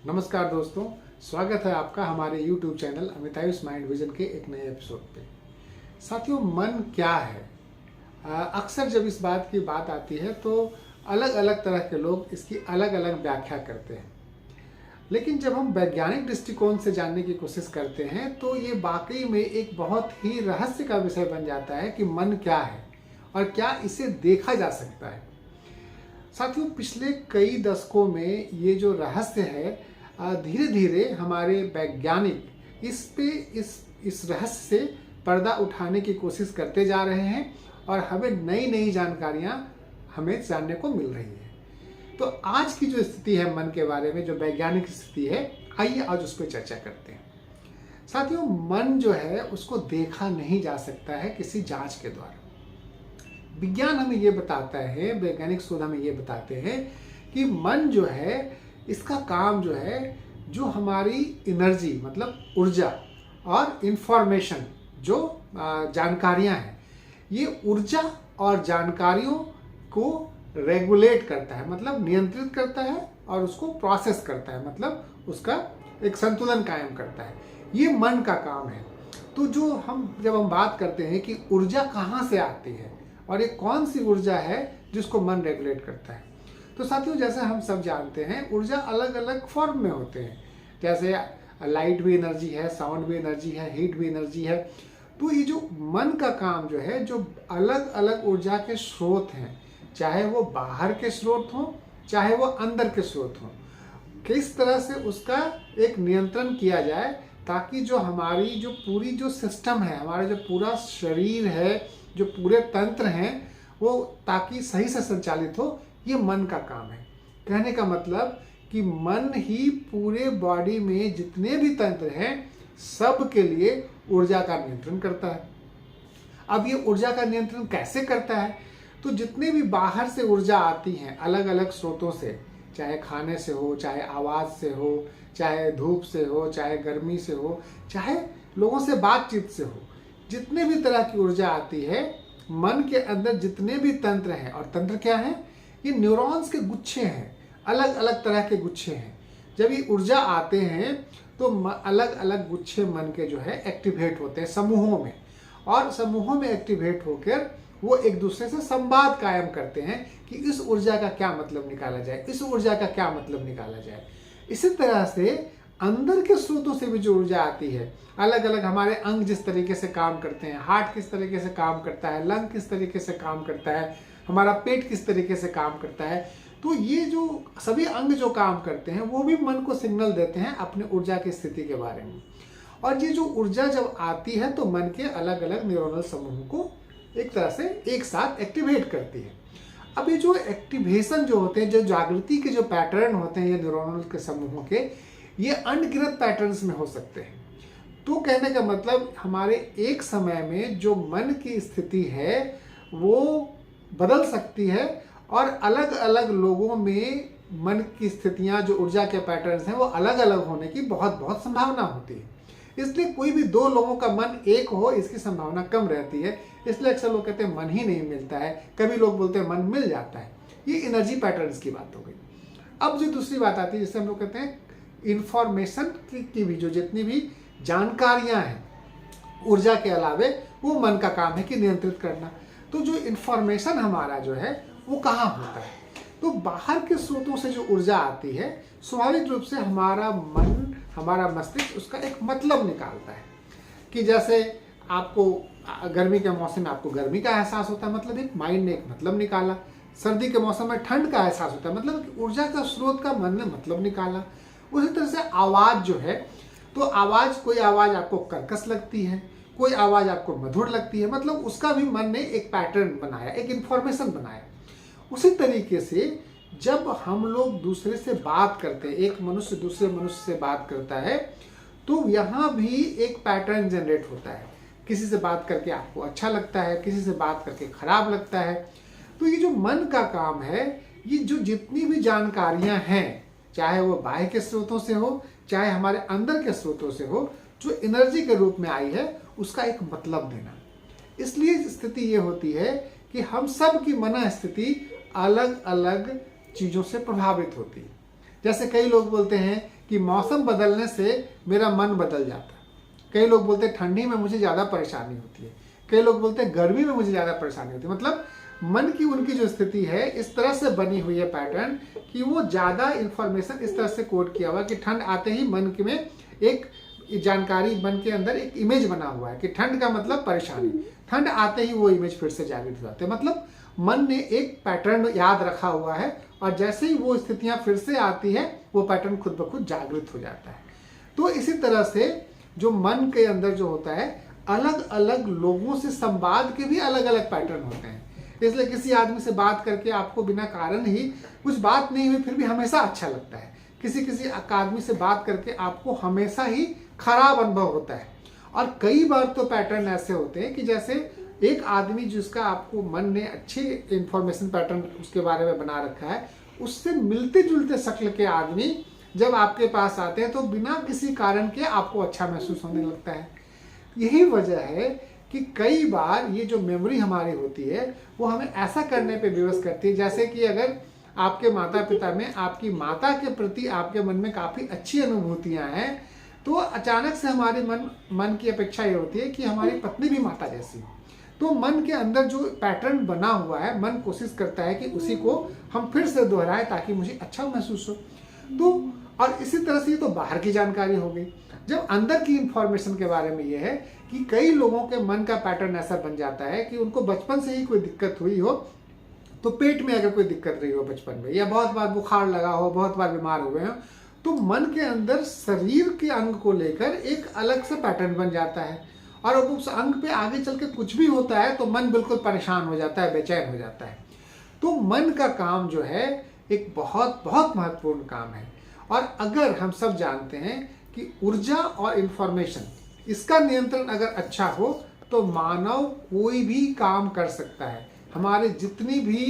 नमस्कार दोस्तों, स्वागत है आपका हमारे YouTube चैनल अमितायुष माइंड विजन के एक नए एपिसोड पे। साथियों, मन क्या है? अक्सर जब इस बात की बात आती है तो अलग अलग तरह के लोग इसकी अलग अलग व्याख्या करते हैं। लेकिन जब हम वैज्ञानिक दृष्टिकोण से जानने की कोशिश करते हैं तो ये वाकई में एक बहुत ही रहस्य का विषय बन जाता है कि मन क्या है और क्या इसे देखा जा सकता है। साथियों, पिछले कई दशकों में ये जो रहस्य है धीरे धीरे हमारे वैज्ञानिक इस रहस्य से पर्दा उठाने की कोशिश करते जा रहे हैं और हमें नई नई जानकारियां हमें जानने को मिल रही है। तो आज की जो स्थिति है मन के बारे में, जो वैज्ञानिक स्थिति है, आइए आज उस पर चर्चा करते हैं। साथियों, मन जो है उसको देखा नहीं जा सकता है किसी जांच के द्वारा। विज्ञान हमें ये बताता है, वैज्ञानिक शोध हमें ये बताते हैं कि मन जो है, इसका काम जो है, जो हमारी एनर्जी मतलब ऊर्जा और इंफॉर्मेशन जो जानकारियां हैं, ये ऊर्जा और जानकारियों को रेगुलेट करता है, मतलब नियंत्रित करता है और उसको प्रोसेस करता है, मतलब उसका एक संतुलन कायम करता है। ये मन का काम है। तो जब हम बात करते हैं कि ऊर्जा कहाँ से आती है और ये कौन सी ऊर्जा है जिसको मन रेगुलेट करता है, तो साथियों, जैसे हम सब जानते हैं ऊर्जा अलग अलग फॉर्म में होते हैं। जैसे लाइट भी एनर्जी है, साउंड भी एनर्जी है, हीट भी एनर्जी है। तो ये जो मन का काम जो है, जो अलग अलग ऊर्जा के स्रोत हैं, चाहे वो बाहर के स्रोत हों चाहे वो अंदर के स्रोत हों, किस तरह से उसका एक नियंत्रण किया जाए ताकि जो हमारी जो पूरी जो सिस्टम है, हमारा जो पूरा शरीर है, जो पूरे तंत्र हैं, वो ताकि सही से संचालित हो, ये मन का काम है। कहने का मतलब कि मन ही पूरे बॉडी में जितने भी तंत्र हैं सब के लिए ऊर्जा का नियंत्रण करता है। अब ये ऊर्जा का नियंत्रण कैसे करता है? तो जितने भी बाहर से ऊर्जा आती हैं अलग अलग स्रोतों से, चाहे खाने से हो, चाहे आवाज़ से हो, चाहे धूप से हो, चाहे गर्मी से हो, चाहे लोगों से बातचीत से हो, जितने भी तरह की ऊर्जा आती है, मन के अंदर जितने भी तंत्र हैं, और तंत्र क्या है? ये न्यूरॉन्स के गुच्छे हैं, अलग अलग तरह के गुच्छे हैं। जब ये ऊर्जा आते हैं तो अलग अलग गुच्छे मन के जो है एक्टिवेट होते हैं समूहों में, और समूहों में एक्टिवेट होकर वो एक दूसरे से संवाद कायम करते हैं कि इस ऊर्जा का क्या मतलब निकाला जाए, इस ऊर्जा का क्या मतलब निकाला जाए। इसी तरह से अंदर के स्रोतों से भी जो ऊर्जा आती है, अलग अलग हमारे अंग जिस तरीके से काम करते हैं, हार्ट किस तरीके से काम करता है, लंग किस तरीके से काम करता है, हमारा पेट किस तरीके से काम करता है, तो ये जो सभी अंग जो काम करते हैं वो भी मन को सिग्नल देते हैं अपने ऊर्जा की स्थिति के बारे में। और ये जो ऊर्जा जब आती है तो मन के अलग अलग न्यूरोनल समूह को एक तरह से एक साथ एक्टिवेट करती है। अब ये जो एक्टिवेशन जो होते हैं, जो जागृति के जो पैटर्न होते हैं ये न्यूरोनल के समूहों के, ये अनगिनत पैटर्न्स में हो सकते हैं। तो कहने का मतलब हमारे एक समय में जो मन की स्थिति है वो बदल सकती है, और अलग अलग लोगों में मन की स्थितियां, जो ऊर्जा के पैटर्न्स हैं, वो अलग अलग होने की बहुत बहुत संभावना होती है। इसलिए कोई भी दो लोगों का मन एक हो, इसकी संभावना कम रहती है। इसलिए अक्सर लोग कहते हैं मन ही नहीं मिलता है, कभी लोग बोलते हैं मन मिल जाता है। ये एनर्जी पैटर्न्स की बात हो गई। अब जो दूसरी बात आती है, जिसे हम लोग कहते हैं इंफॉर्मेशन की भी, जो जितनी भी जानकारियां हैं ऊर्जा के अलावे, वो मन का काम है कि नियंत्रित करना। तो जो इंफॉर्मेशन हमारा जो है वो कहाँ होता है? तो बाहर के स्रोतों से जो ऊर्जा आती है, स्वाभाविक रूप से हमारा मन, हमारा मस्तिष्क उसका एक मतलब निकालता है। कि जैसे आपको गर्मी के मौसम में आपको गर्मी का एहसास होता है, मतलब एक माइंड ने एक मतलब निकाला। सर्दी के मौसम में ठंड का एहसास होता है, मतलब ऊर्जा का स्रोत का मन ने मतलब निकाला। उसी तरह से आवाज़ जो है, तो आवाज़, कोई आवाज़ आपको कर्कश लगती है, कोई आवाज़ आपको मधुर लगती है, मतलब उसका भी मन ने एक पैटर्न बनाया, एक इंफॉर्मेशन बनाया। उसी तरीके से जब हम लोग दूसरे से बात करते हैं, एक मनुष्य दूसरे मनुष्य से बात करता है, तो यहाँ भी एक पैटर्न जनरेट होता है। किसी से बात करके आपको अच्छा लगता है, किसी से बात करके खराब लगता है। तो ये जो मन का काम है, ये जो जितनी भी जानकारियाँ हैं, चाहे वो बाह्य के स्रोतों से हो, चाहे हमारे अंदर के स्रोतों से हो, जो एनर्जी के रूप में आई है, उसका एक मतलब देना। इसलिए स्थिति ये होती है कि हम सब की मन स्थिति अलग अलग चीज़ों से प्रभावित होती है। जैसे कई लोग बोलते हैं कि मौसम बदलने से मेरा मन बदल जाता है, कई लोग बोलते हैं ठंडी में मुझे ज़्यादा परेशानी होती है, कई लोग बोलते हैं गर्मी में मुझे ज़्यादा परेशानी होती है। मतलब मन की उनकी जो स्थिति है इस तरह से बनी हुई है पैटर्न कि वो ज़्यादा इंफॉर्मेशन इस तरह से कोड किया हुआ कि ठंड आते ही मन में एक जानकारी, मन के अंदर एक इमेज बना हुआ है कि ठंड का मतलब परेशानी, ठंड आते ही वो इमेज फिर से जागृत हो जाते हैं। मतलब मन ने एक पैटर्न याद रखा हुआ है और जैसे ही वो स्थितियां फिर से आती है वो पैटर्न खुद ब खुद जागृत हो जाता है। तो इसी तरह से जो मन के अंदर जो होता है, अलग अलग लोगों से संवाद के भी अलग अलग पैटर्न होते हैं। इसलिए किसी आदमी से बात करके आपको बिना कारण ही, कुछ बात नहीं हुई फिर भी हमेशा अच्छा लगता है। किसी आदमी से बात करके आपको हमेशा ही खराब अनुभव होता है। और कई बार तो पैटर्न ऐसे होते हैं कि जैसे एक आदमी जिसका आपको मन ने अच्छे इंफॉर्मेशन पैटर्न उसके बारे में बना रखा है, उससे मिलते जुलते शक्ल के आदमी जब आपके पास आते हैं तो बिना किसी कारण के आपको अच्छा महसूस होने लगता है। यही वजह है कि कई बार ये जो मेमोरी हमारी होती है वो हमें ऐसा करने पे विवश करती है, जैसे कि अगर आपके माता पिता में आपकी माता के प्रति आपके मन में काफ़ी अच्छी अनुभूतियाँ हैं, तो अचानक से हमारे मन की अपेक्षा ये होती है कि हमारी पत्नी भी माता जैसी हो। तो मन के अंदर जो पैटर्न बना हुआ है, मन कोशिश करता है कि उसी को हम फिर से दोहराएं ताकि मुझे अच्छा महसूस हो। तो और इसी तरह से ये तो बाहर की जानकारी हो गई। जब अंदर की इंफॉर्मेशन के बारे में ये है कि कई लोगों के मन का पैटर्न ऐसा बन जाता है कि उनको बचपन से ही कोई दिक्कत हुई हो, तो पेट में अगर कोई दिक्कत रही हो बचपन में, या बहुत बार बुखार लगा हो, बहुत बार बीमार हुए हो, तो मन के अंदर शरीर के अंग को लेकर एक अलग से पैटर्न बन जाता है। और अब उस अंग पे आगे चल के कुछ भी होता है तो मन बिल्कुल परेशान हो जाता है, बेचैन हो जाता है। तो मन का काम जो है एक बहुत बहुत महत्वपूर्ण काम है। और अगर हम सब जानते हैं कि ऊर्जा और इंफॉर्मेशन, इसका नियंत्रण अगर अच्छा हो तो मानव कोई भी काम कर सकता है। हमारे जितनी भी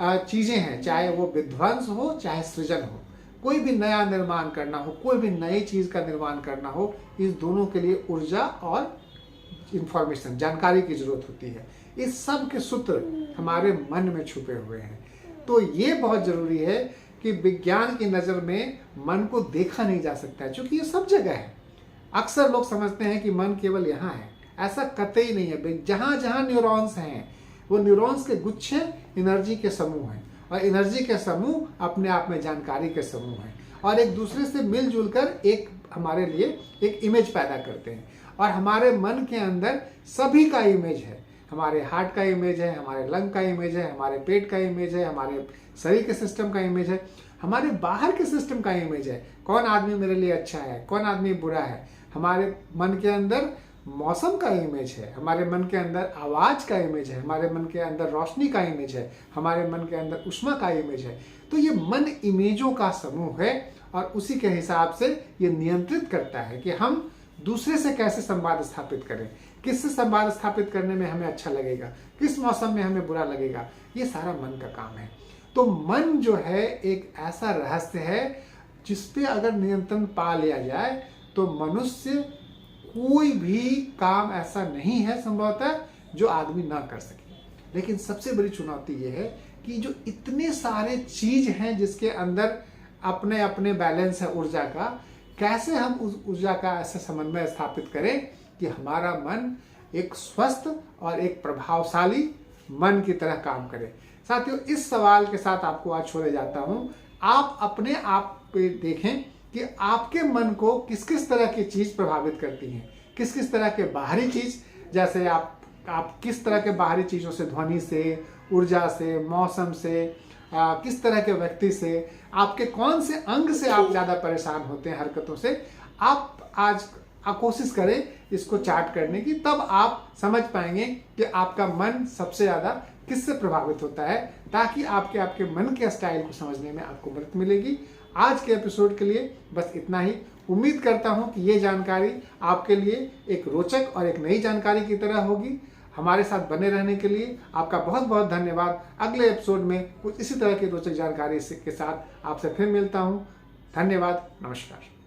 चीज़ें हैं, चाहे वो विध्वंस हो चाहे सृजन हो, कोई भी नया निर्माण करना हो, कोई भी नई चीज़ का निर्माण करना हो, इस दोनों के लिए ऊर्जा और इंफॉर्मेशन, जानकारी की जरूरत होती है। इस सब के सूत्र हमारे मन में छुपे हुए हैं। तो ये बहुत जरूरी है कि विज्ञान की नज़र में मन को देखा नहीं जा सकता है, क्योंकि ये सब जगह है। अक्सर लोग समझते हैं कि मन केवल यहाँ है, ऐसा कतई नहीं है। जहाँ जहाँ न्यूरॉन्स हैं, वो न्यूरॉन्स के गुच्छे एनर्जी के समूह हैं, और एनर्जी के समूह अपने आप में जानकारी के समूह हैं, और एक दूसरे से मिलजुल कर एक हमारे लिए एक इमेज पैदा करते हैं। और हमारे मन के अंदर सभी का इमेज है। हमारे हार्ट का इमेज है, हमारे लंग का इमेज है, हमारे पेट का इमेज है, हमारे शरीर के सिस्टम का इमेज है, हमारे बाहर के सिस्टम का इमेज है। कौन आदमी मेरे लिए अच्छा है, कौन आदमी बुरा है। हमारे मन के अंदर मौसम का इमेज है, हमारे मन के अंदर आवाज़ का इमेज है, हमारे मन के अंदर रोशनी का इमेज है, हमारे मन के अंदर ऊष्मा का इमेज है। तो ये मन इमेजों का समूह है, और उसी के हिसाब से ये नियंत्रित करता है कि हम दूसरे से कैसे संवाद स्थापित करें, किससे संवाद स्थापित करने में हमें अच्छा लगेगा, किस मौसम में हमें बुरा लगेगा। ये सारा मन का काम है। तो मन जो है एक ऐसा रहस्य है जिसपे अगर नियंत्रण पा लिया जाए तो मनुष्य कोई भी काम ऐसा नहीं है संभवतः जो आदमी ना कर सके। लेकिन सबसे बड़ी चुनौती ये है कि जो इतने सारे चीज हैं जिसके अंदर अपने अपने बैलेंस है ऊर्जा का, कैसे हम उस ऊर्जा का ऐसा समन्वय स्थापित करें कि हमारा मन एक स्वस्थ और एक प्रभावशाली मन की तरह काम करे। साथियों, इस सवाल के साथ आपको आज छोड़े जाता हूं। आप अपने आप पे देखें कि आपके मन को किस किस तरह की चीज प्रभावित करती हैं, किस किस तरह के बाहरी चीज, जैसे आप किस तरह के बाहरी चीजों से, ध्वनि से, ऊर्जा से, मौसम से, किस तरह के व्यक्ति से, आपके कौन से अंग से आप ज्यादा परेशान होते हैं, हरकतों से। आप आज कोशिश करें इसको चार्ट करने की, तब आप समझ पाएंगे कि आपका मन सबसे ज्यादा किससे प्रभावित होता है, ताकि आपके मन के स्टाइल को समझने में आपको मदद मिलेगी। आज के एपिसोड के लिए बस इतना ही। उम्मीद करता हूं कि ये जानकारी आपके लिए एक रोचक और एक नई जानकारी की तरह होगी। हमारे साथ बने रहने के लिए आपका बहुत बहुत धन्यवाद। अगले एपिसोड में कुछ इसी तरह की रोचक जानकारी के साथ आपसे फिर मिलता हूं। धन्यवाद, नमस्कार।